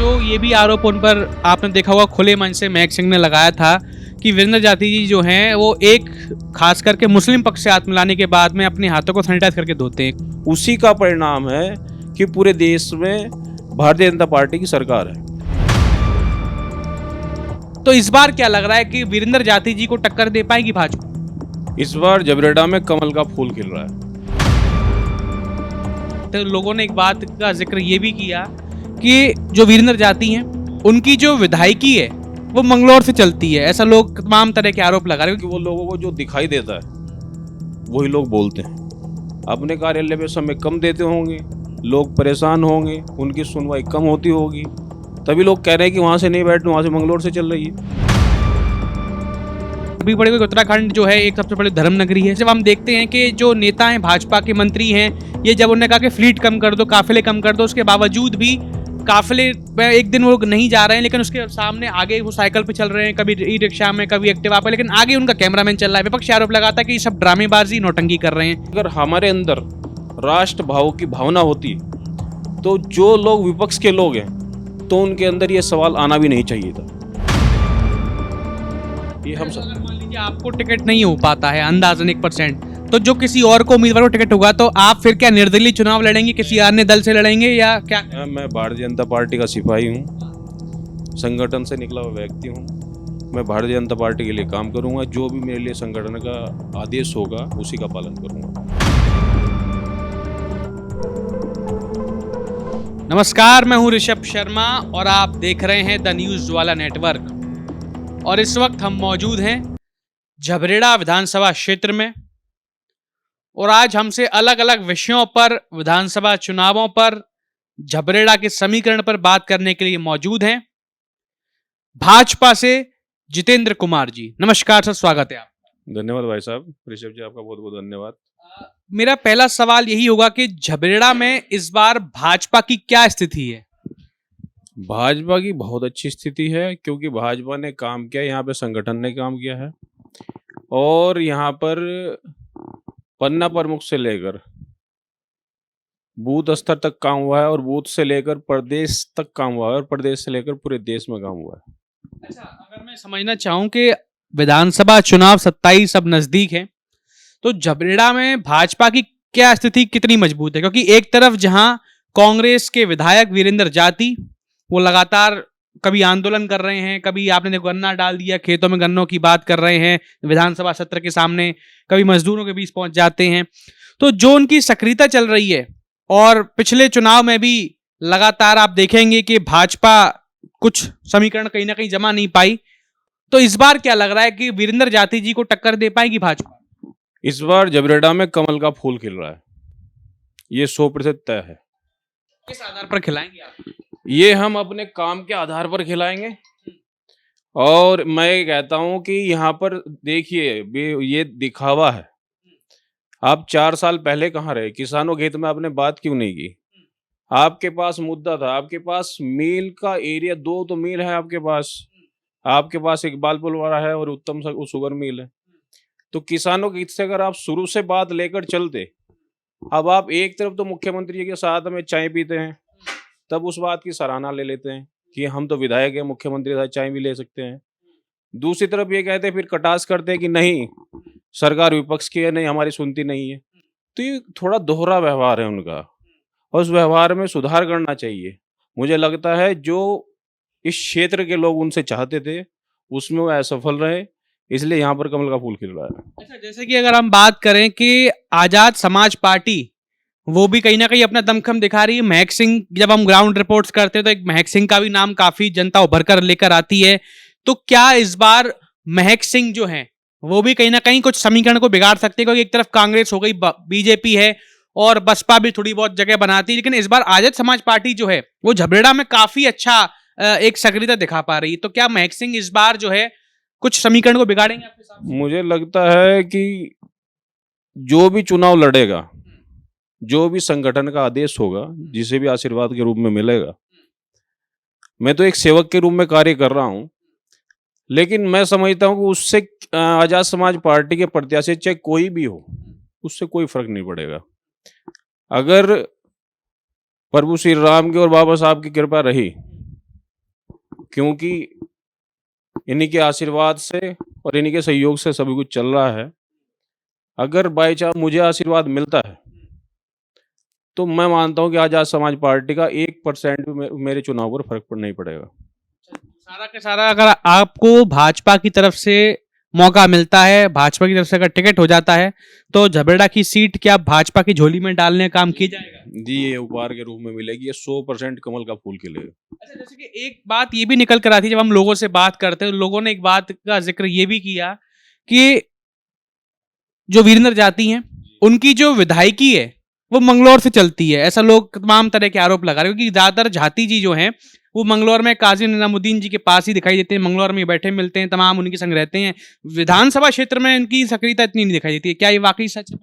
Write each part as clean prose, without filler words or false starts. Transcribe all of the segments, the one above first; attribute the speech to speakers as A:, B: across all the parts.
A: जो ये भी आरोप उन पर आपने देखा होगा खुले मन से महक सिंह ने लगाया था कि वीरेंद्र जाति जी जो हैं वो एक खास करके मुस्लिम पक्ष से हाथ मिलाने के बाद में अपने हाथों को सैनिटाइज करके धोते हैं।
B: उसी का परिणाम है कि पूरे देश में भारतीय जनता पार्टी की सरकार है।
A: तो इस बार क्या लग रहा है कि वीरेंद्र जाति जी को टक्कर दे पाएगी भाजपा?
B: इस बार जबरेड़ा में कमल का फूल खिल रहा है।
A: तो लोगों ने एक बात का जिक्र ये भी किया कि जो वीरेंद्र जाति हैं उनकी जो विधायकी है वो मंगलौर से चलती है। ऐसा लोग तमाम तरह के आरोप लगा रहे हैं
B: कि वो लोगों को जो दिखाई देता है वही लोग बोलते हैं। अपने कार्यालय में समय कम देते होंगे, लोग परेशान होंगे, उनकी सुनवाई कम होती होगी, तभी लोग कह रहे हैं कि वहाँ से नहीं बैठना, वहाँ से मंगलौर से चल रही है।
A: अभी बड़े उत्तराखंड जो है एक सबसे बड़ी धर्म नगरी है। जब हम देखते हैं कि जो नेता हैं भाजपा के मंत्री हैं, ये जब उन्होंने कहा कि फ्लीट कम कर दो, काफिले कम कर दो, उसके बावजूद भी काफिले एक दिन वो नहीं जा रहे हैं, लेकिन उसके सामने आगे वो साइकिल पे चल रहे हैं, कभी ई रिक्शा में, कभी एक्टिवा पे, लेकिन आगे उनका कैमरामैन चल रहा है। विपक्ष आरोप लगाता है कि ये सब ड्रामेबाजी नौटंकी कर रहे हैं।
B: अगर हमारे अंदर राष्ट्र भाव की भावना होती तो जो लोग विपक्ष के लोग हैं तो उनके अंदर ये सवाल आना भी नहीं चाहिए था। ये हम सब
A: अगर मान लीजिए आपको टिकट नहीं हो पाता है अंदाजन 1%, तो जो किसी और को उम्मीदवार को टिकट होगा तो आप फिर क्या निर्दलीय चुनाव लड़ेंगे, किसी अन्य दल से लड़ेंगे या क्या?
B: मैं भारतीय जनता पार्टी का सिपाही हूँ, संगठन से निकला हुआ व्यक्ति हूँ। मैं भारतीय जनता पार्टी के लिए काम करूँगा, जो भी मेरे लिए संगठन का आदेश होगा उसी का पालन करूँगा।
A: नमस्कार, मैं हूं ऋषभ शर्मा और आप देख रहे हैं द न्यूज ज्वाला नेटवर्क। और इस वक्त हम मौजूद हैं झबरेड़ा विधानसभा क्षेत्र में और आज हमसे अलग अलग विषयों पर, विधानसभा चुनावों पर, झबरेड़ा के समीकरण पर बात करने के लिए मौजूद हैं भाजपा से जितेंद्र कुमार जी। नमस्कार सर, स्वागत है आप।
B: धन्यवाद भाई साहब। ऋषभ जी, आपका बहुत बहुत धन्यवाद।
A: मेरा पहला सवाल यही होगा कि झबरेड़ा में इस बार भाजपा की क्या स्थिति है?
B: भाजपा की बहुत अच्छी स्थिति है, क्योंकि भाजपा ने काम किया, यहाँ पे संगठन ने काम किया है और यहाँ पर पन्ना प्रमुख से लेकर बूथ स्तर तक काम हुआ है और बूथ से लेकर प्रदेश तक काम हुआ है और प्रदेश से लेकर पूरे देश में काम हुआ है।
A: अच्छा, अगर मैं समझना चाहूं कि विधानसभा चुनाव 27 अब नजदीक है, तो झबरेड़ा में भाजपा की क्या स्थिति कितनी मजबूत है? क्योंकि एक तरफ जहां कांग्रेस के विधायक वीरेंद्र जाति वो लगातार कभी आंदोलन कर रहे हैं, कभी आपने देखो गन्ना डाल दिया, खेतों में गन्नों की बात कर रहे हैं विधानसभा सत्र के सामने, कभी मजदूरों के बीच पहुंच जाते हैं, तो जो उनकी सक्रियता चल रही है और पिछले चुनाव में भी लगातार आप देखेंगे कि भाजपा कुछ समीकरण कहीं ना कहीं जमा नहीं पाई, तो इस बार क्या लग रहा है कि वीरेंद्र जाति जी को टक्कर दे पाएगी भाजपा?
B: इस बार झबरेड़ा में कमल का फूल खिल रहा है, ये 100% तय है।
A: किस आधार पर खिलाएंगे आप?
B: ये हम अपने काम के आधार पर खिलाएंगे और मैं कहता हूं कि यहाँ पर देखिए, ये दिखावा है। आप 4 साल पहले कहाँ रहे? किसानों के हित में आपने बात क्यों नहीं की? आपके पास मुद्दा था, आपके पास मील का एरिया 2 तो मील है आपके पास इकबाल पुलवाड़ा है और उत्तम शुगर मिल है। तो किसानों के हित से अगर आप शुरू से बात लेकर चलते, अब आप एक तरफ तो मुख्यमंत्री के साथ में चाय पीते हैं, तब उस बात की सराहना ले लेते हैं कि हम तो विधायक हैं, मुख्यमंत्री के साथ चाय भी ले सकते हैं। दूसरी तरफ ये कहते हैं, फिर कटास करते हैं कि नहीं, सरकार विपक्ष की है, नहीं हमारी सुनती नहीं है। तो ये थोड़ा दोहरा व्यवहार है उनका और उस व्यवहार में सुधार करना चाहिए। मुझे लगता है जो इस क्षेत्र के लोग उनसे चाहते थे उसमें वो असफल रहे, इसलिए यहाँ पर कमल का फूल खिल रहा है।
A: अच्छा, जैसे कि अगर हम बात करें कि आजाद समाज पार्टी वो भी कहीं ना कहीं अपना दमखम दिखा रही है। महक सिंह, जब हम ग्राउंड रिपोर्ट्स करते हैं तो एक महक सिंह का भी नाम काफी जनता उभर कर लेकर आती है, तो क्या इस बार महक सिंह जो हैं वो भी कहीं ना कहीं कुछ समीकरण को बिगाड़ सकते हैं? क्योंकि एक तरफ कांग्रेस हो गई, बीजेपी है और बसपा भी थोड़ी बहुत जगह बनाती है, लेकिन इस बार आजाद समाज पार्टी जो है वो झबरेड़ा में काफी अच्छा एक सक्रियता दिखा पा रही है, तो क्या महक सिंह इस बार जो है कुछ समीकरण को बिगाड़ेंगे आपके साथ?
B: मुझे लगता है कि जो भी चुनाव लड़ेगा, जो भी संगठन का आदेश होगा, जिसे भी आशीर्वाद के रूप में मिलेगा, मैं तो एक सेवक के रूप में कार्य कर रहा हूं, लेकिन मैं समझता हूं कि उससे आजाद समाज पार्टी के प्रत्याशी चाहे कोई भी हो, उससे कोई फर्क नहीं पड़ेगा। अगर प्रभु श्री राम की और बाबा साहब की कृपा रही क्योंकि इन्हीं के आशीर्वाद से और इन्हीं के सहयोग से सभी कुछ चल रहा है। अगर बाई चांस मुझे आशीर्वाद मिलता है तो मैं मानता हूँ कि आज़ाद समाज पार्टी का 1% भी मेरे चुनाव पर फर्क नहीं पड़ेगा।
A: सारा का सारा अगर आपको भाजपा की तरफ से मौका मिलता है, भाजपा की तरफ से अगर टिकट हो जाता है, तो झबरेड़ा की सीट क्या भाजपा की झोली में डालने का काम किया जाएगा?
B: जी, ये उपहार के रूप में मिलेगी, ये 100% कमल का फूल खिलेगा।
A: अच्छा, जैसे कि एक बात ये भी निकल कर आती है जब हम लोगों से बात करते हैं, लोगों ने एक बात का जिक्र ये भी किया कि जो वीरेंद्र जाति हैं, उनकी जो विधायकी है वो मंगलौर से चलती है। ऐसा लोग तमाम तरह के आरोप लगा रहे हैं, क्योंकि ज्यादातर जाति जी जो हैं वो मंगलौर में काजी निजामुद्दीन जी के पास ही दिखाई देते हैं, मंगलौर में बैठे मिलते हैं, तमाम उनके संग रहते हैं। विधानसभा क्षेत्र में इनकी सक्रियता इतनी नहीं दिखाई देती है। क्या ये वाकई सच है?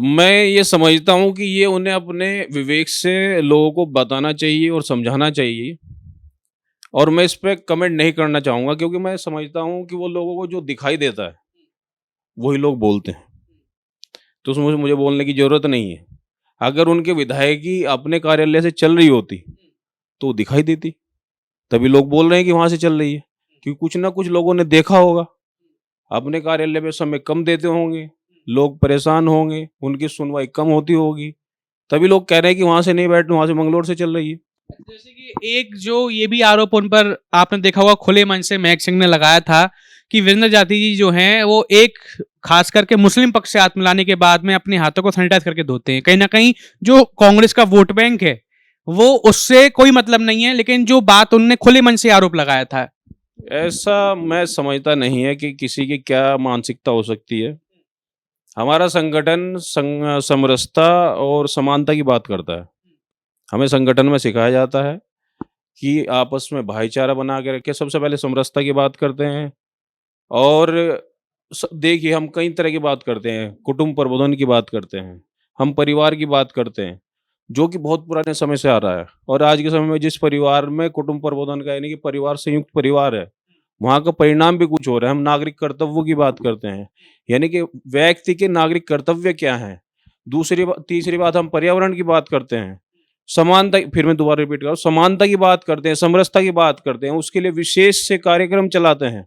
B: मैं ये समझता हूँ कि ये उन्हें अपने विवेक से लोगों को बताना चाहिए और समझाना चाहिए, और मैं इस पे कमेंट नहीं करना चाहूँगा, क्योंकि मैं समझता हूँ कि वो लोगों को जो दिखाई देता है वही लोग बोलते हैं, तो उसमें मुझे बोलने की ज़रूरत नहीं है। अगर उनके विधायकी अपने कार्यालय से चल रही होती तो दिखाई देती, तभी लोग बोल रहे हैं कि वहाँ से चल रही है, क्योंकि कुछ ना कुछ लोगों ने देखा होगा। अपने कार्यालय पे समय कम देते होंगे, लोग परेशान होंगे, उनकी सुनवाई कम होती होगी, तभी लोग कह रहे हैं कि वहाँ से नहीं बैठ, वहाँ से मंगलौर से चल रही है।
A: जैसे कि एक जो ये भी आरोप उन पर आपने देखा होगा खुले मन से महक सिंह ने लगाया था कि वीरेंद्र जाति जी जो हैं वो एक खास करके मुस्लिम पक्ष से हाथ मिलाने के बाद में अपने हाथों को सैनिटाइज करके धोते हैं। कहीं ना कहीं जो कांग्रेस का वोट बैंक है वो उससे कोई मतलब नहीं है, लेकिन जो बात उनने खुले मन से आरोप लगाया था।
B: ऐसा मैं समझता नहीं है कि किसी की क्या मानसिकता हो सकती है। हमारा संगठन समरसता और समानता की बात करता है। हमें संगठन में सिखाया जाता है कि आपस में भाईचारा बना के रखें, सबसे पहले समरसता की बात करते हैं। और देखिए, हम कई तरह की बात करते हैं, कुटुंब प्रबोधन की बात करते हैं, हम परिवार की बात करते हैं, जो कि बहुत पुराने समय से आ रहा है। और आज के समय में जिस परिवार में कुटुंब प्रबोधन का यानी कि परिवार संयुक्त परिवार है, वहाँ का परिणाम भी कुछ हो रहा है। हम नागरिक कर्तव्यों की बात करते हैं, यानी कि व्यक्ति के नागरिक कर्तव्य क्या हैं। तीसरी बात, हम पर्यावरण की बात करते हैं, समानता, फिर मैं दोबारा रिपीट कर रहा हूँ, समानता की बात करते हैं, समरसता की बात करते हैं, उसके लिए विशेष से कार्यक्रम चलाते हैं।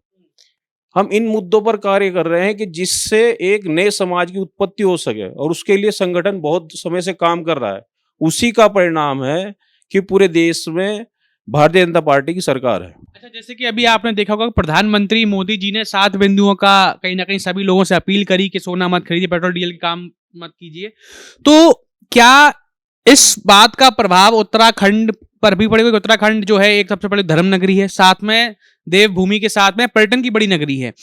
B: हम इन मुद्दों पर कार्य कर रहे हैं कि जिससे एक नए समाज की उत्पत्ति हो सके, और उसके लिए संगठन बहुत समय से काम कर रहा है। उसी का परिणाम है कि पूरे देश में भारतीय जनता पार्टी की सरकार है।
A: अच्छा, जैसे कि अभी आपने देखा होगा प्रधानमंत्री मोदी जी ने 7 बिंदुओं का कहीं ना कहीं सभी लोगों से अपील करी कि सोना मत खरीदिए, पेट्रोल डीजल के काम मत कीजिए। तो क्या इस बात का प्रभाव उत्तराखंड पर भी पड़ेगा? उत्तराखंड जो है एक सबसे बड़ी धर्म नगरी है, साथ में देवभूमि के साथ में पर्यटन की बड़ी नगरी है।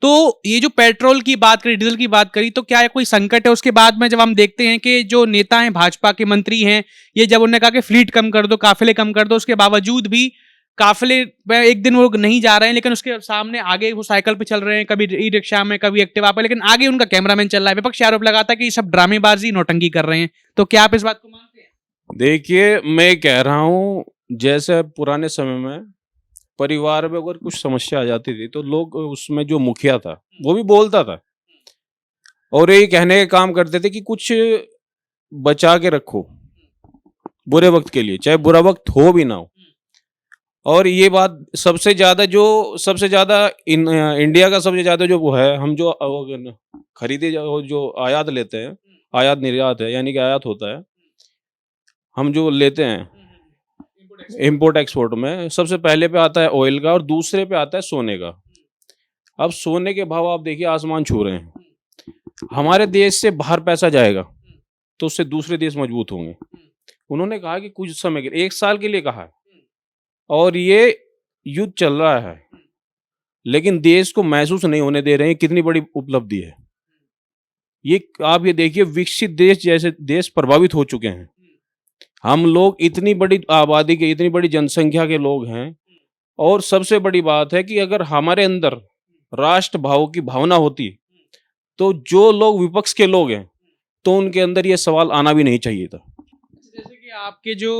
A: तो ये जो पेट्रोल की बात करी, डीजल की बात करी, तो क्या ये कोई संकट है? उसके बाद में जब हम देखते हैं कि जो नेता हैं, भाजपा के मंत्री हैं, ये जब उन्होंने कहा कि फ्लीट कम कर दो, काफिले कम कर दो, उसके बावजूद भी काफिले में एक दिन वो नहीं जा रहे हैं, लेकिन उसके सामने आगे वो साइकिल पे चल रहे हैं, कभी ई रिक्शा में, कभी एक्टिवा पे, लेकिन आगे उनका कैमरामैन चल रहा है। विपक्ष आरोप लगाता है कि ये सब ड्रामेबाजी, नौटंकी कर रहे हैं। तो क्या आप इस बात को मानते हैं?
B: देखिए, मैं कह रहा हूँ, जैसे पुराने समय में परिवार में अगर कुछ समस्या आ जाती थी तो लोग, उसमें जो मुखिया था वो भी बोलता था, और ये कहने का काम करते थे कि कुछ बचा के रखो बुरे वक्त के लिए, चाहे बुरा वक्त हो भी ना हो। और ये बात सबसे ज्यादा इंडिया का सबसे ज्यादा जो वो है, हम जो खरीदे जो आयात लेते हैं, आयात निर्यात है, यानी कि आयात होता है, हम जो लेते हैं इंपोर्ट एक्सपोर्ट में, सबसे पहले पे आता है ऑयल का और दूसरे पे आता है सोने का। अब सोने के भाव आप देखिए आसमान छू रहे हैं। हमारे देश से बाहर पैसा जाएगा तो उससे दूसरे देश मजबूत होंगे। उन्होंने कहा कि कुछ समय के लिए, 1 साल के लिए कहा है, और ये युद्ध चल रहा है, लेकिन देश को महसूस नहीं होने दे रहे हैं। कितनी बड़ी उपलब्धि है ये। आप ये देखिए, विकसित देश जैसे देश प्रभावित हो चुके हैं। हम लोग इतनी बड़ी आबादी के, इतनी बड़ी जनसंख्या के लोग हैं, और सबसे बड़ी बात है कि अगर हमारे अंदर राष्ट्र भाव की भावना होती तो जो लोग विपक्ष के लोग हैं तो उनके अंदर ये सवाल आना भी नहीं चाहिए था।
A: जैसे कि आपके जो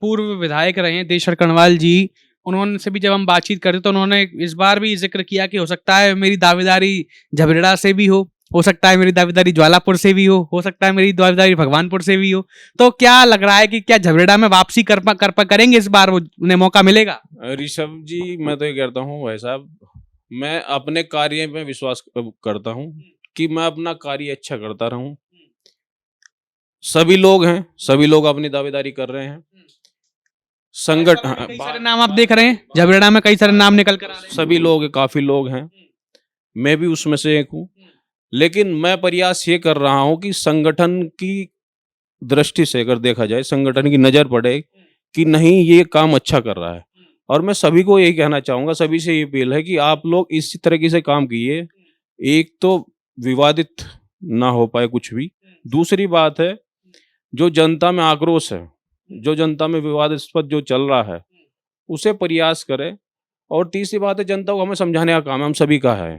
A: पूर्व विधायक रहे हैं देशर कणवाल जी, उन्होंने से भी जब हम बातचीत करते तो उन्होंने इस बार भी जिक्र किया कि हो सकता है मेरी दावेदारी झबरेड़ा से भी हो। हो सकता है मेरी दावेदारी ज्वालापुर से भी हो सकता है मेरी दावेदारी भगवानपुर से भी हो। तो क्या लग रहा है कि क्या झबरेड़ा में वापसी करेंगे इस बार, वो उन्हें मौका मिलेगा?
B: ऋषभ जी, मैं तो ये कहता हूँ भाई साहब, मैं अपने कार्य में विश्वास करता हूँ कि मैं अपना कार्य अच्छा करता रहूं। सभी लोग हैं, सभी लोग अपनी दावेदारी कर रहे हैं। संगठन
A: कई सारे नाम आप देख रहे हैं, झबरेड़ा में कई सारे नाम निकल कर आ रहे हैं।
B: सभी लोग, काफी लोग हैं, मैं भी उसमें से एक हूँ। लेकिन मैं प्रयास ये कर रहा हूँ कि संगठन की दृष्टि से अगर देखा जाए, संगठन की नजर पड़े कि नहीं ये काम अच्छा कर रहा है। और मैं सभी को यही कहना चाहूंगा, सभी से ये अपील है कि आप लोग इसी तरीके से काम कीजिए। एक तो विवादित ना हो पाए कुछ भी, दूसरी बात है जो जनता में आक्रोश है, जो जनता में विवादास्पद जो चल रहा है उसे प्रयास करें। और तीसरी बात है, जनता को हमें समझाने का काम है, हम सभी का है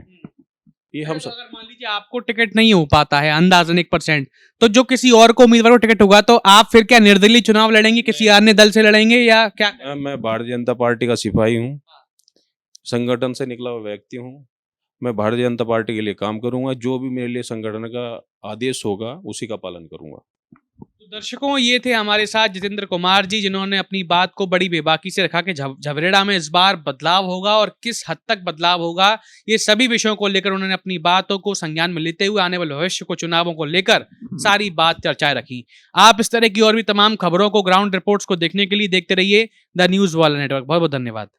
B: ये। हम सब,
A: अगर मान लीजिए आपको टिकट नहीं हो पाता है अंदाजन 1%, तो जो किसी और को उम्मीदवार को टिकट होगा तो आप फिर क्या निर्दलीय चुनाव लड़ेंगे, किसी अन्य दल से लड़ेंगे या क्या?
B: मैं भारतीय जनता पार्टी का सिपाही हूँ, संगठन से निकला हुआ व्यक्ति हूँ। मैं भारतीय जनता पार्टी के लिए काम करूंगा, जो भी मेरे लिए संगठन का आदेश होगा उसी का पालन करूंगा।
A: तो दर्शकों, ये थे हमारे साथ जितेंद्र कुमार जी, जिन्होंने अपनी बात को बड़ी बेबाकी से रखा कि झबरेड़ा में इस बार बदलाव होगा और किस हद तक बदलाव होगा, ये सभी विषयों को लेकर उन्होंने अपनी बातों को संज्ञान में लेते हुए आने वाले भविष्य को, चुनावों को लेकर सारी बात चर्चाएं रखी। आप इस तरह की और भी तमाम खबरों को, ग्राउंड रिपोर्ट्स को देखने के लिए देखते रहिए द न्यूज वाला नेटवर्क। बहुत बहुत धन्यवाद।